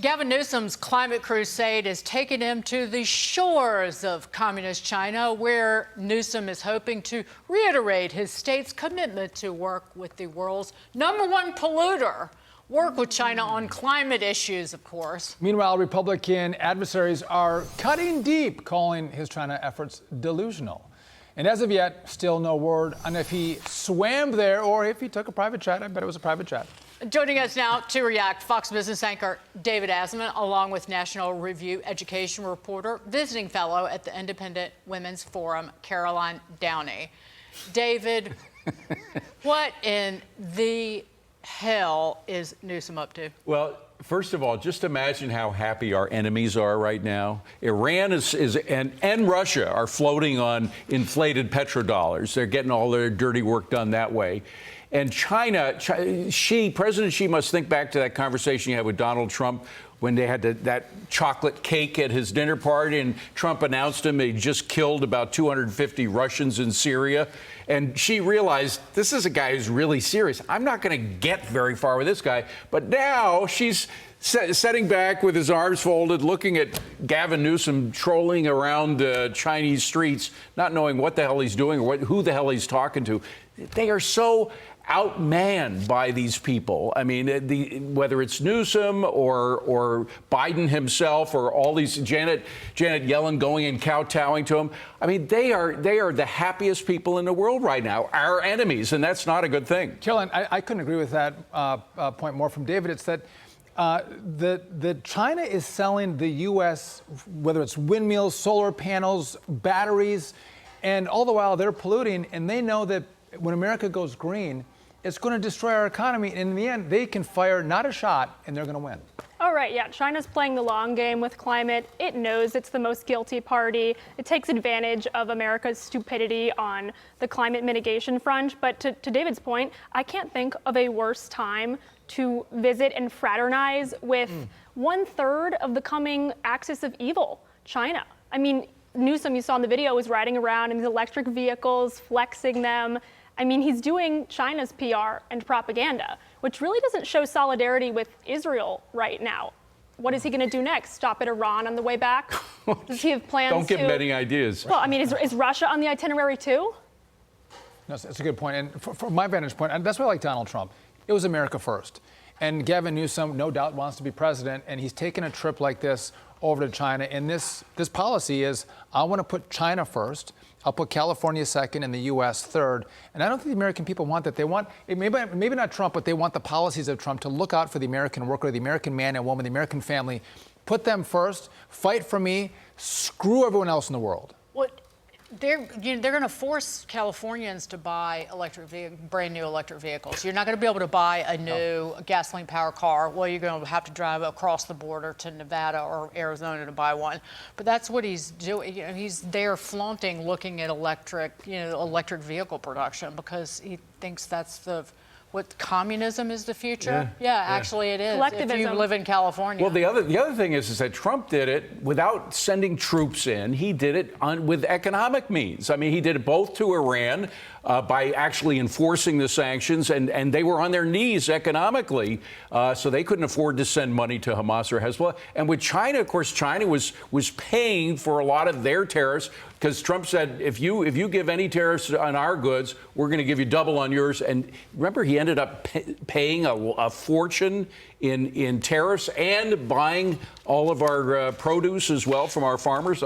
Gavin Newsom's climate crusade has taken him to the shores of communist China, where Newsom is hoping to reiterate his state's commitment to work with the world's #1 polluter. Work with China on climate issues, of course. Meanwhile, Republican adversaries are cutting deep, calling his China efforts delusional. And as of yet, still no word on if he swam there or if he took a private jet. I bet it was a private jet. Joining us now to react, Fox Business anchor David Asman, along with National Review education reporter, visiting fellow at the Independent Women's Forum, Caroline Downey. David, what in the hell is Newsom up to? Well, first of all, just imagine how happy our enemies are right now. Iran and Russia are floating on inflated petrodollars. They're getting all their dirty work done that way. And President Xi must think back to that conversation you had with Donald Trump when they had that chocolate cake at his dinner party, and Trump announced him he just killed about 250 Russians in Syria. And Xi realized, this is a guy who's really serious. I'm not going to get very far with this guy. But now she's sitting back with his arms folded, looking at Gavin Newsom trolling around Chinese streets, not knowing what the hell he's doing or who the hell he's talking to. They are so outmanned by these people. I mean, whether it's Newsom or Biden himself or all these Janet Yellen going and kowtowing to him. I mean, they are the happiest people in the world right now, our enemies, and that's not a good thing. Caroline, I couldn't agree with that point more from David. It's that that China is selling the U.S., whether it's windmills, solar panels, batteries, and all the while they're polluting, and they know that when America goes green, it's going to destroy our economy. And in the end, they can fire not a shot, and they're going to win. Oh, right. Yeah. China's playing the long game with climate. It knows it's the most guilty party. It takes advantage of America's stupidity on the climate mitigation front. But to David's point, I can't think of a worse time to visit and fraternize with 1/3 of the coming axis of evil, China. I mean, Newsom, you saw in the video, was riding around in these electric vehicles, flexing them. I mean, he's doing China's PR and propaganda, which really doesn't show solidarity with Israel right now. What is he going to do next? Stop at Iran on the way back? Does he have plans Don't give him any ideas. Well, I mean, is Russia on the itinerary too? No, that's a good point. And from my vantage point, and that's why I like Donald Trump. It was America first. And Gavin Newsom, no doubt, wants to be president, and he's taken a trip like this over to China. And this policy is, I want to put China first. I'll put California second and the U.S. third. And I don't think the American people want that. They want, maybe not Trump, but they want the policies of Trump to look out for the American worker, the American man and woman, the American family. Put them first, fight for me, screw everyone else in the world. What? They're going to force Californians to buy brand new electric vehicles. You're not going to be able to buy a new gasoline-powered car. Well, you're going to have to drive across the border to Nevada or Arizona to buy one. But that's what he's doing. You know, he's there flaunting, looking at electric vehicle production because he thinks that's what communism is the future. Yeah, actually it is. Collectivism. If you live in California. Well, the other thing is that Trump did it without sending troops in. He did it with economic means. I mean, he did it both to Iran by actually enforcing the sanctions, and they were on their knees economically, so they couldn't afford to send money to Hamas or Hezbollah. And with China, of course, China was paying for a lot of their tariffs, because Trump said, if you give any tariffs on our goods, we're going to give you double on yours. And remember, he ended up paying a fortune in tariffs and buying all of our produce as well from our farmers.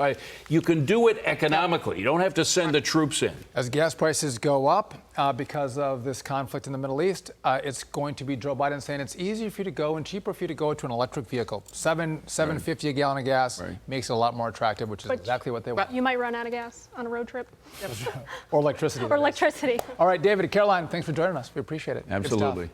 You can do it economically. You don't have to send the troops in. As gas prices go up because of this conflict in the Middle East, it's going to be Joe Biden saying it's easier for you to go and cheaper for you to go to an electric vehicle. $7.50 a gallon of gas makes it a lot more attractive, which is exactly what they want. You might run out of gas on a road trip. Or electricity. Or electricity. All right, David and Caroline, thanks for joining us. We appreciate it. Absolutely.